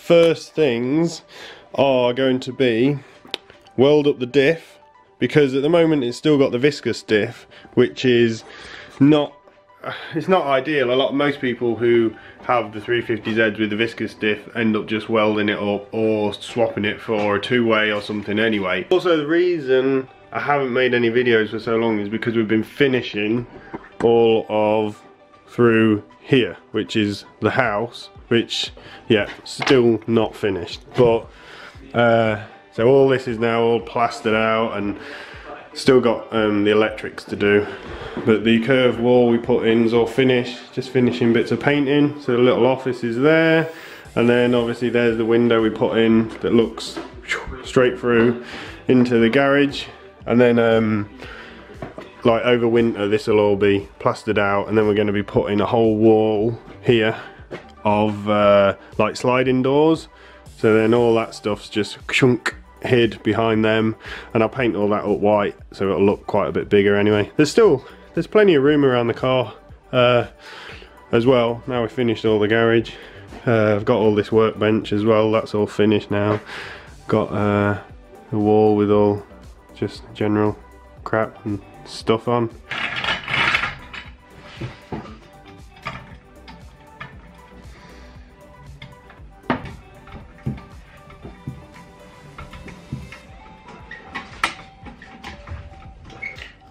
first things are going to be weld up the diff, because at the moment it's still got the viscous diff, which is not, it's not ideal. Most people who have the 350Zs with the viscous diff end up just welding it up or swapping it for a two-way or something anyway. Also, the reason I haven't made any videos for so long is because we've been finishing all of through here, which is the house, which, yeah, still not finished. But so all this is now all plastered out and still got the electrics to do. But the curved wall we put in is all finished, just finishing bits of painting. So the little office is there, and then obviously there's the window we put in that looks straight through into the garage. And then like over winter this will all be plastered out, and then we're going to be putting a whole wall here of like sliding doors. So then all that stuff's just chunk hid behind them, and I'll paint all that up white so it'll look quite a bit bigger anyway. There's plenty of room around the car as well. Now we've finished all the garage. I've got all this workbench as well, that's all finished now. Got the wall with all just general crap and stuff on.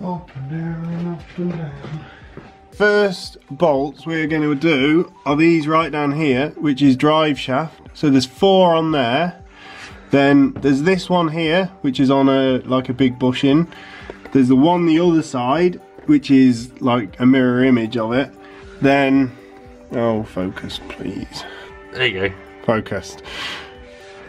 Up and down, up and down. First bolts we're going to do are these right down here, which is drive shaft. So there's 4 on there. Then there's this one here, which is on like a big bushing. There's the one the other side, which is like a mirror image of it. Then, oh, focus please. There you go. Focused.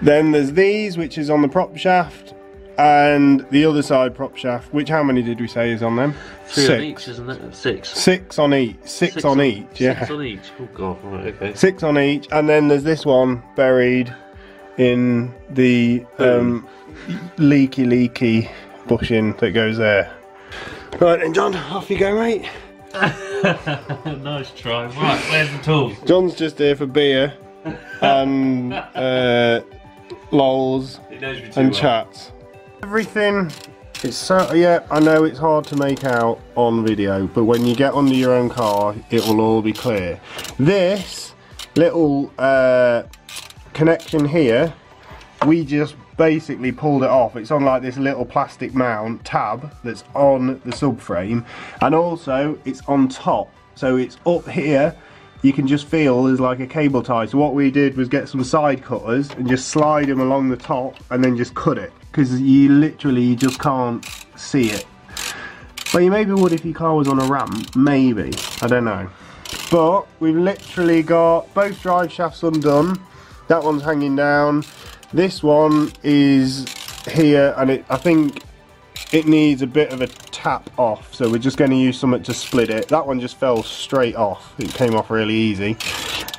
Then there's these, which is on the prop shaft. And the other side prop shaft, which, how many did we say is on them? 3 on each, isn't it? 6. 6 on each. 6 on each, yeah. 6 on each. Oh god, right, okay. 6 on each, and then there's this one buried in the leaky bushing that goes there. Right then, John, off you go, mate. Nice try. Right, where's the tools? John's just here for beer and lols and chats. Everything is so, yeah, I know it's hard to make out on video, but when you get under your own car it will all be clear. This little connection here, we just basically pulled it off. It's on like this little plastic mount tab that's on the subframe, and also it's on top, so it's up here. You can just feel there's like a cable tie. So what we did was get some side cutters and just slide them along the top and then just cut it, because you just can't see it. Well, you maybe would if your car was on a ramp, maybe, I don't know. But we've literally got both drive shafts undone. That one's hanging down. This one is here, and I think it needs a bit of a tap off, so we're just going to use something to split it. That one just fell straight off. It came off really easy.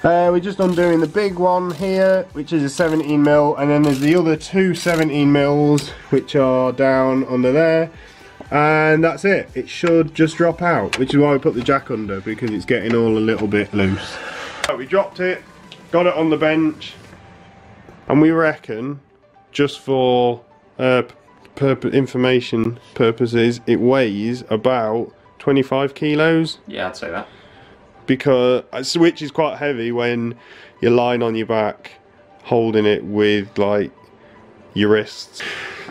We're just undoing the big one here, which is a 17mm, and then there's the other 2 17mm which are down under there, and that's it. It should just drop out, which is why we put the jack under, because it's getting all a little bit loose. Right, we dropped it, got it on the bench, and we reckon, just for information purposes, it weighs about 25 kilos. Yeah, I'd say that. Because, which is quite heavy when you're lying on your back holding it with like your wrists.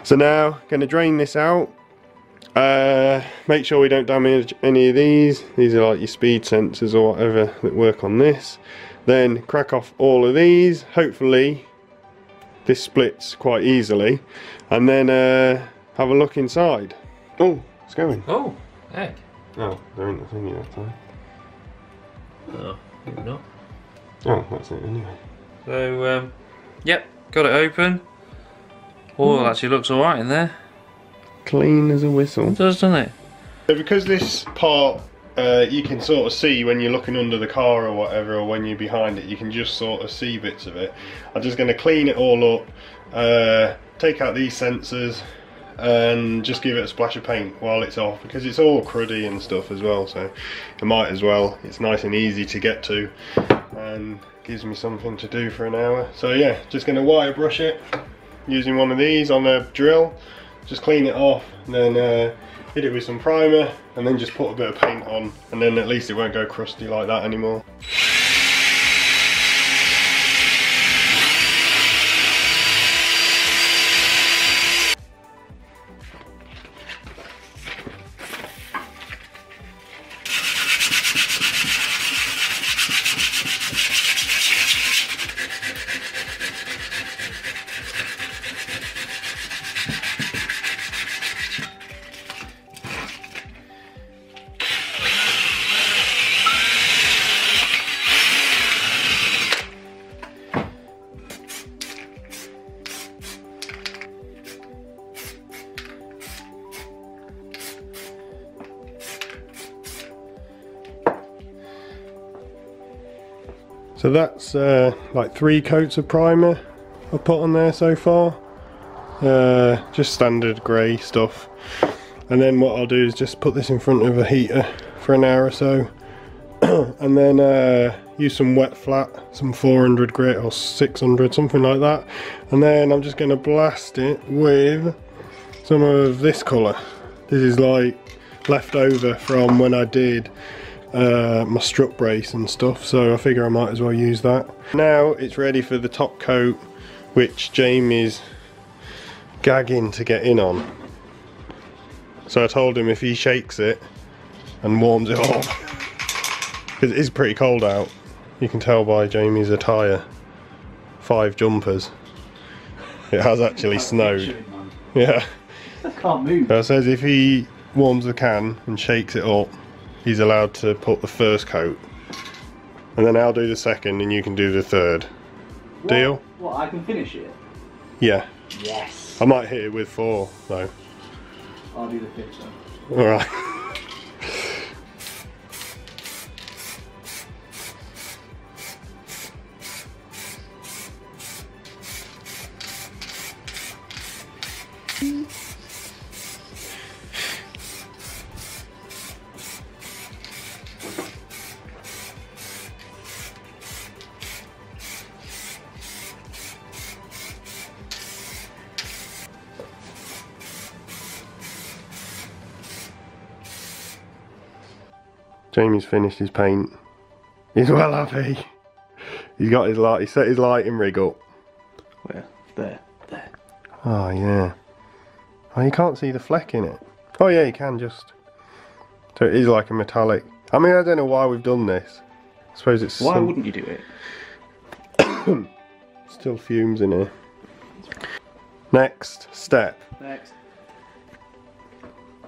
So now, gonna drain this out. Make sure we don't damage any of these. These are like your speed sensors or whatever that work on this. Then crack off all of these. Hopefully this splits quite easily, and then have a look inside. Oh, it's going. Oh, heck. Oh, there ain't nothing in that time. Oh, maybe not. Oh, that's it anyway. So, yep, got it open. Oh, it actually looks alright in there. Clean as a whistle. It does, doesn't it? So because this part you can sort of see when you're looking under the car or whatever, or when you're behind it, you can just sort of see bits of it. I'm just going to clean it all up, take out these sensors, and just give it a splash of paint while it's off, because it's all cruddy and stuff as well, so I might as well. It's nice and easy to get to and gives me something to do for an hour. So yeah, just going to wire brush it using one of these on a drill, just clean it off, and then hit it with some primer, and then just put a bit of paint on, and then at least it won't go crusty like that anymore. So that's like 3 coats of primer I've put on there so far. Just standard grey stuff. And then what I'll do is just put this in front of a heater for an hour or so. And then use some wet flat, some 400 grit or 600, something like that. And then I'm just going to blast it with some of this colour. This is like left over from when I did my strut brace and stuff, so I figure I might as well use that. Now it's ready for the top coat, which Jamie's gagging to get in on. So I told him if he shakes it and warms it up, because it is pretty cold out, you can tell by Jamie's attire, 5 jumpers. It has actually snowed. Yeah. I can't move. So it says if he warms the can and shakes it up, he's allowed to put the first coat, and then I'll do the second and you can do the third. What? Deal? What, I can finish it? Yeah. Yes. I might hit it with 4 though. I'll do the 5th then. Alright. Jamie's finished his paint. He's well happy. He's got his light. He set his lighting rig up. Where? There. There. Oh yeah. Oh, you can't see the fleck in it. Oh yeah, you can just. So it is like a metallic. I mean, I don't know why we've done this. I suppose it's. Why wouldn't you do it? Still fumes in here. Next step. Next.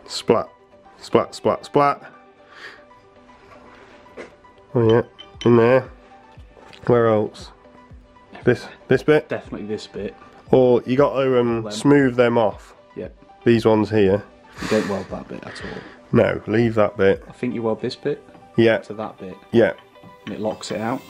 Splat. Splat, splat, splat. Oh yeah, in there. Where else? This bit? Definitely this bit. Or you got to smooth them off. Yep. These ones here. You don't weld that bit at all. No, leave that bit. I think you weld this bit Yeah. to that bit. Yeah. And it locks it out.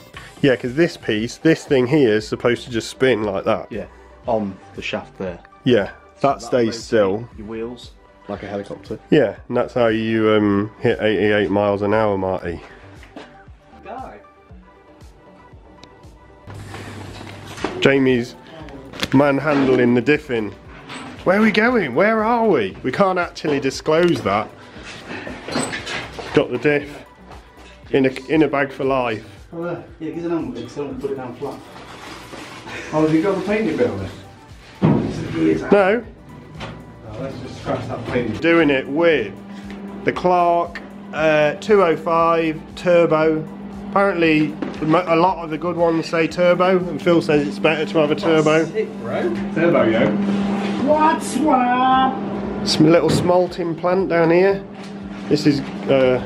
Yeah, because this piece, this thing here is supposed to just spin like that. Yeah. On the shaft there. Yeah, that So stays still. Your wheels, like a helicopter. Yeah, and that's how you hit 88 miles an hour, Marty. Guy. Jamie's manhandling the diffing. Where are we going? Where are we? We can't actually disclose that. Got the diff in a bag for life. Oh, yeah, give us an angle, because don't put it down flat. Oh, have you got the painting bit on it? No, Oh, let's just scratch that painting. doing it with the Clark 205 turbo. Apparently, a lot of the good ones say turbo, and Phil says it's better to have a turbo. Sick, bro. Turbo, yo. What's what? Some little smelting plant down here. This is, Where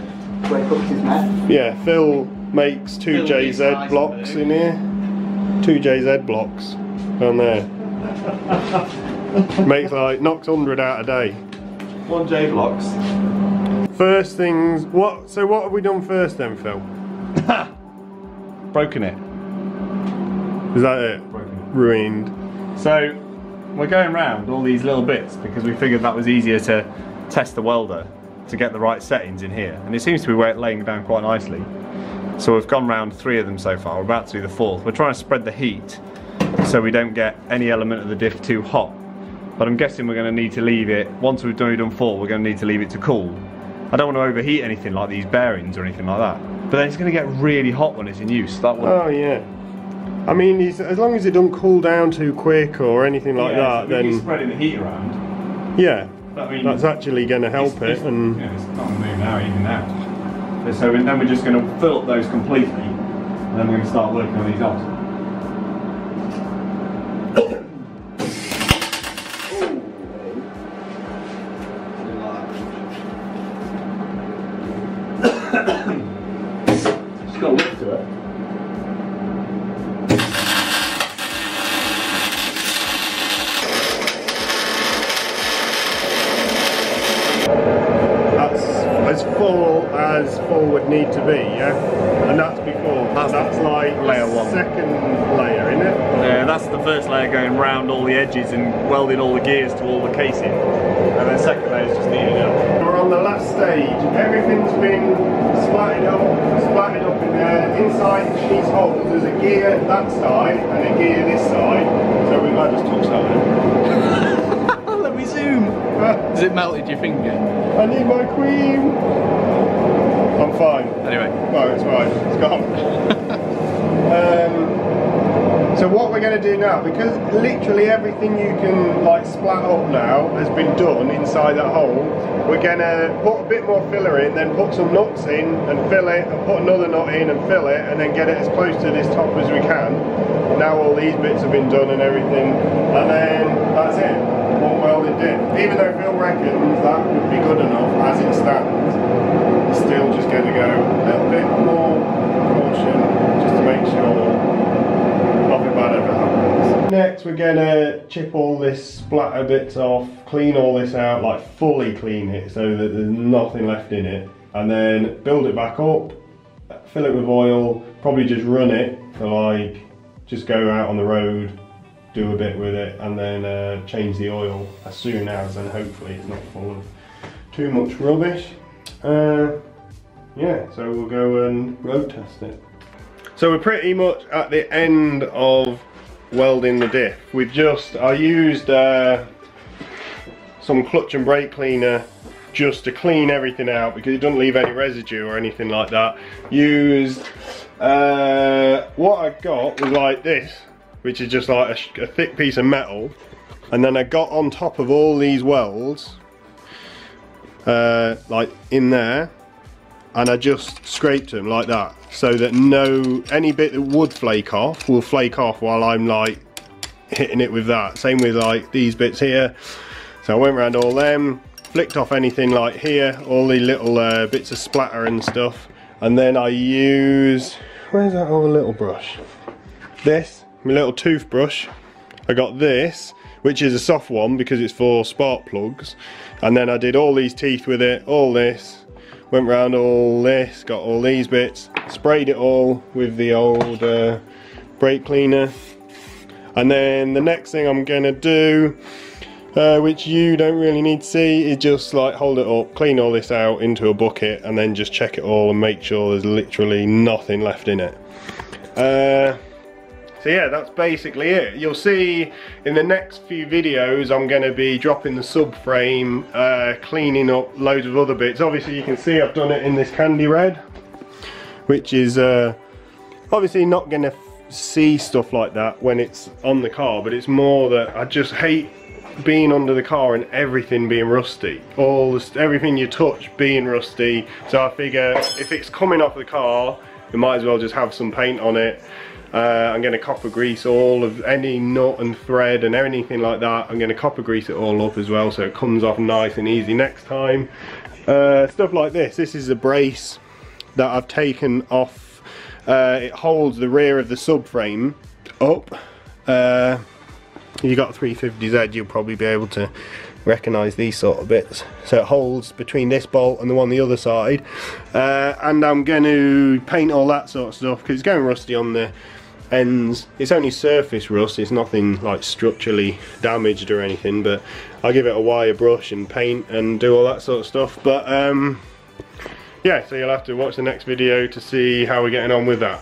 cooks his meth. yeah, Phil makes 2 Phil makes JZ nice blocks food. in here. 2 JZ blocks down there. Makes like, knocks 100 out a day. 1 J blocks. First things, so what have we done first then, Phil? Broken it. Is that it? Broken. Ruined. So, we're going round all these little bits because we figured that was easier to test the welder to get the right settings in here, and it seems to be laying down quite nicely. So we've gone round 3 of them so far. We're about to do the 4th. We're trying to spread the heat so we don't get any element of the diff too hot. But I'm guessing we're going to need to leave it, once we've done 4, we're going to need to leave it to cool. I don't want to overheat anything like these bearings or anything like that. But then it's going to get really hot when it's in use. Oh yeah. I mean, as long as it don't cool down too quick or anything like that, so then spreading the heat around. Yeah, I mean, that's actually going to help it. And yeah, it's not going to move now, even now. So then we're just going to fill up those completely, and then we're going to start working on these off. It's got a lift to it. as full would need to be, yeah? And that's before. That's like layer 1. Second layer, isn't it? Yeah, that's the first layer going round all the edges and welding all the gears to all the casing. And then second layer is just neating it up. We're on the last stage. Everything's been splatted up in there. Inside these holes, there's a gear that side and a gear this side. So we might just touch that one. Let me zoom. Has it melted your finger? I need my cream. I'm fine. Anyway. No, it's fine. It's gone. So what we're going to do now, because literally everything you can like splat up now has been done inside that hole, we're going to put a bit more filler in, then put some nuts in and fill it, and put another nut in and fill it, and then get it as close to this top as we can. Now all these bits have been done and everything, and then that's it. One welded diff. Even though Phil reckons that would be good enough as it stands, it's still just going to go a little bit more caution just to make sure nothing bad ever happens. Next we're going to chip all this splatter bits off, clean all this out, like fully clean it so that there's nothing left in it, and then build it back up, fill it with oil, probably just run it for like, just go out on the road, do a bit with it, and then change the oil as soon as, and hopefully it's not full of too much rubbish. Yeah, so we'll go and road test it. So we're pretty much at the end of welding the diff. I used some clutch and brake cleaner just to clean everything out because it doesn't leave any residue or anything like that. Used what I got was like this, which is just like a thick piece of metal, and then I got on top of all these welds like in there, and I just scraped them like that so that any bit that would flake off will flake off while I'm like hitting it with that. Same with like these bits here. So I went around all them, flicked off anything like here, all the little bits of splatter and stuff, and then I use, where's that other little brush? This, my little toothbrush. I got this, which is a soft one because it's for spark plugs, and then I did all these teeth with it, all this, went round all this, got all these bits, sprayed it all with the old brake cleaner, and then the next thing I'm gonna do, which you don't really need to see, is just like hold it up, clean all this out into a bucket, and then just check it all and make sure there's literally nothing left in it. So yeah, that's basically it. You'll see in the next few videos I'm going to be dropping the subframe, cleaning up loads of other bits. Obviously you can see I've done it in this candy red, which is obviously not going to see stuff like that when it's on the car, but it's more that I just hate being under the car and everything being rusty. Everything you touch being rusty. So I figure if it's coming off the car, you might as well just have some paint on it. I'm going to copper grease all of any nut and thread and anything like that. I'm going to copper grease it all up as well so it comes off nice and easy next time. Stuff like this. This is a brace that I've taken off. It holds the rear of the subframe up. If you've got a 350Z, you'll probably be able to recognise these sort of bits. So it holds between this bolt and the one the other side. And I'm going to paint all that sort of stuff because it's going rusty on the ends. It's only surface rust, it's nothing like structurally damaged or anything, but I'll give it a wire brush and paint and do all that sort of stuff. But yeah, so you'll have to watch the next video to see how we're getting on with that.